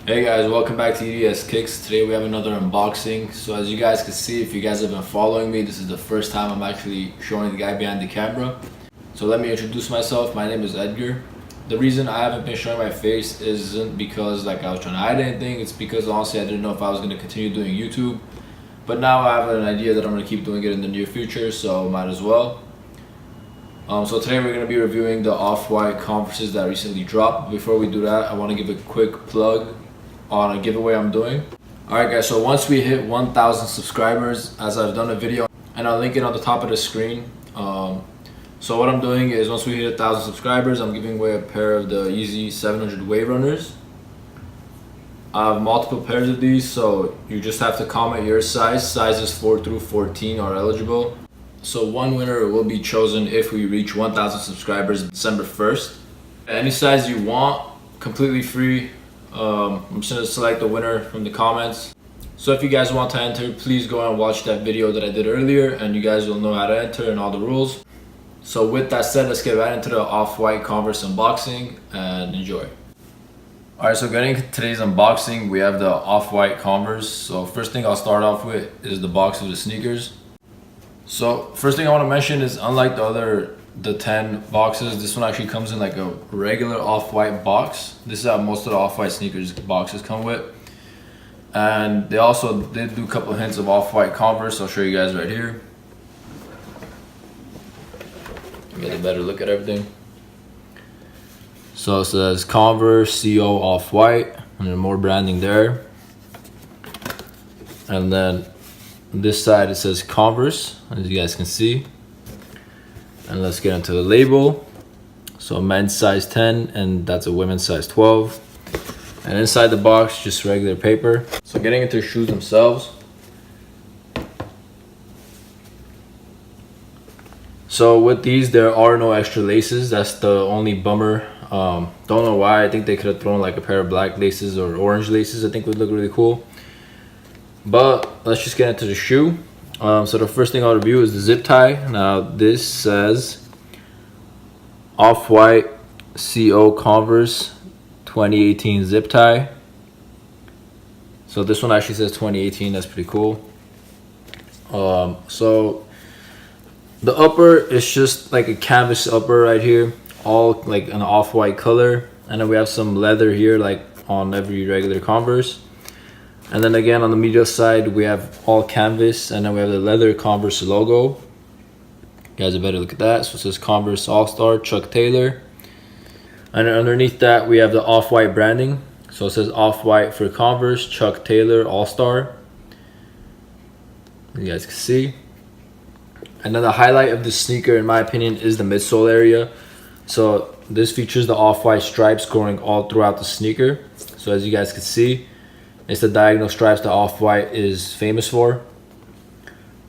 Hey guys, welcome back to EDS Kicks. Today we have another unboxing. So as you guys can see, if you guys have been following me, this is the first time I'm actually showing the guy behind the camera. So let me introduce myself. My name is Edgar. The reason I haven't been showing my face isn't because I was trying to hide anything. It's because honestly I didn't know if I was going to continue doing YouTube. But now I have an idea that I'm going to keep doing it in the near future, so might as well. So today we're going to be reviewing the Off-White Converses that recently dropped. Before we do that, I want to give a quick plug on a giveaway I'm doing. Alright guys, so once we hit 1,000 subscribers, as I've done a video, and I'll link it on the top of the screen. So what I'm doing is once we hit 1,000 subscribers, I'm giving away a pair of the Yeezy 700 Wave Runners. I have multiple pairs of these, so you just have to comment your size. Sizes 4 through 14 are eligible. So one winner will be chosen if we reach 1,000 subscribers December 1st. Any size you want, completely free. I'm just going to select the winner from the comments. So if you guys want to enter, please go and watch that video that I did earlier and you guys will know how to enter and all the rules. So with that said, let's get right into the Off-White Converse unboxing and enjoy. Alright, so getting into today's unboxing, we have the Off-White Converse. So first thing I'll start off with is the box of the sneakers. So first thing I want to mention is unlike the 10 boxes, this one actually comes in like a regular Off-White box. This is how most of the Off-White sneakers boxes come with. And they also did do a couple of hints of Off-White Converse. I'll show you guys right here. Get a better look at everything. So it says Converse CO Off-White, and then more branding there. And then this side it says Converse, as you guys can see. And let's get into the label. So men's size 10 and that's a women's size 12. And inside the box, just regular paper. So getting into the shoes themselves. So with these, there are no extra laces. That's the only bummer. Don't know why. I think they could have thrown like a pair of black laces or orange laces. I think would look really cool. But let's just get into the shoe. So the first thing I'll review is the zip tie. Now this says Off-White CO Converse 2018 zip tie. So this one actually says 2018. That's pretty cool. So the upper is just like a canvas upper right here, all like an off-white color, and then we have some leather here like on every regular Converse. And then again on the medial side we have all canvas, and then we have the leather Converse logo. You guys a better look at that. So it says Converse All-Star Chuck Taylor, and then underneath that we have the Off-White branding. So it says Off-White for Converse Chuck Taylor All-Star, you guys can see. And then the highlight of the sneaker in my opinion is the midsole area. So this features the Off-White stripes going all throughout the sneaker. So as you guys can see, it's the diagonal stripes that Off-White is famous for.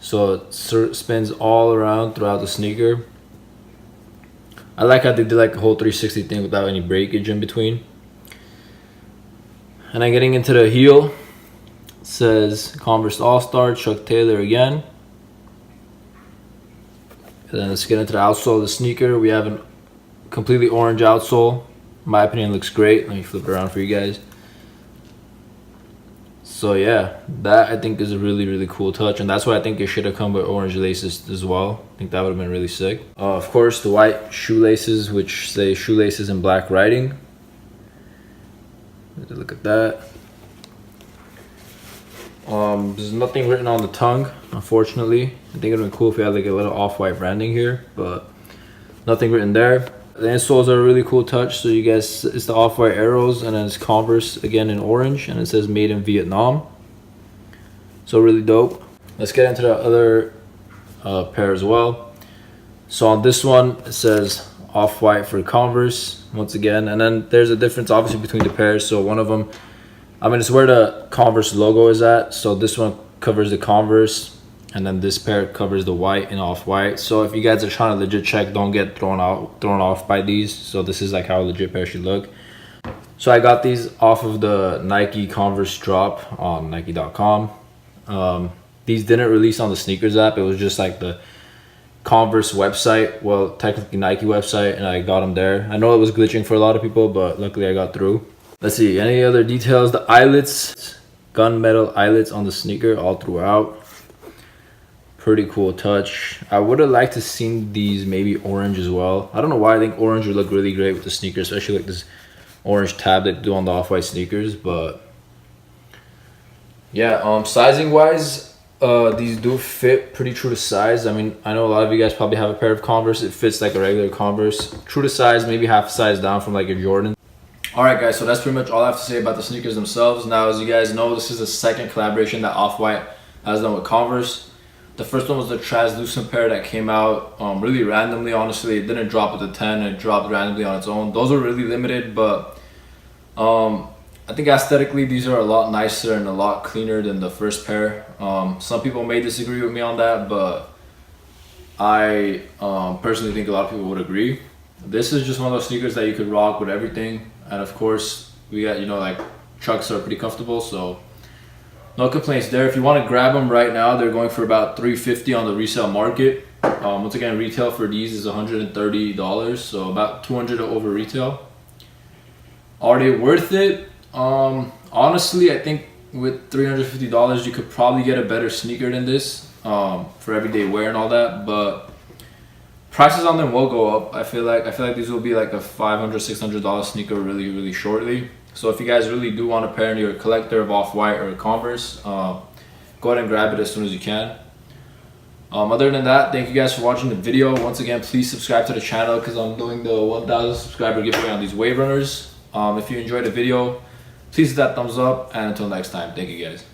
So it spins all around throughout the sneaker. I like how they did like a whole 360 thing without any breakage in between. And then getting into the heel, it says Converse All-Star Chuck Taylor again. And then let's get into the outsole of the sneaker. We have a completely orange outsole. In my opinion, it looks great. Let me flip it around for you guys. So yeah, that I think is a really cool touch, and that's why I think it should have come with orange laces as well. I think that would have been really sick. Of course, the white shoelaces, which say shoelaces in black writing. Look at that. There's nothing written on the tongue, unfortunately. I think it would be cool if we had like a little Off-White branding here, but nothing written there. The insoles are a really cool touch. So you guys, it's the Off-White arrows, and then it's Converse again in orange, and it says made in Vietnam. So really dope. Let's get into the other pair as well. So on this one, it says Off-White for Converse once again, and then there's a difference obviously between the pairs. So one of them, I mean, it's where the Converse logo is at. So this one covers the Converse, and then this pair covers the white and Off-White. So if you guys are trying to legit check, don't get thrown off by these. So this is like how a legit pair should look. So I got these off of the Nike Converse drop on Nike.com. These didn't release on the sneakers app. It was just like the Converse website, well technically Nike website, and I got them there. I know it was glitching for a lot of people, but luckily I got through. Let's see, any other details? The eyelets, gunmetal eyelets on the sneaker all throughout. Pretty cool touch. I would have liked to seen these maybe orange as well. I don't know why. I think orange would look really great with the sneaker, especially like this orange tab that they do on the off-white sneakers. But yeah, sizing wise, these do fit pretty true to size. I mean, I know a lot of you guys probably have a pair of Converse. It fits like a regular Converse. True to size, maybe half a size down from like your Jordan. Alright guys, so that's pretty much all I have to say about the sneakers themselves. Now, as you guys know, this is the second collaboration that Off-White has done with Converse. The first one was the translucent pair that came out really randomly. Honestly, it didn't drop at the 10, it dropped randomly on its own. Those were really limited, but I think aesthetically these are a lot nicer and a lot cleaner than the first pair. Some people may disagree with me on that, but I personally think a lot of people would agree. This is just one of those sneakers that you could rock with everything, and of course we got, you know, like Chucks are pretty comfortable, so no complaints there. If you want to grab them right now, they're going for about $350 on the resale market. Once again, retail for these is $130, so about $200 over retail. Are they worth it? Honestly, I think with $350 you could probably get a better sneaker than this for everyday wear and all that, but prices on them will go up. I feel like these will be like a $500, $600 sneaker really shortly. So if you guys really do want a pair and you're a collector of Off-White or Converse, go ahead and grab it as soon as you can. Other than that, thank you guys for watching the video. Once again, please subscribe to the channel because I'm doing the 1,000 subscriber giveaway on these Wave Runners. If you enjoyed the video, please hit that thumbs up, and until next time, thank you guys.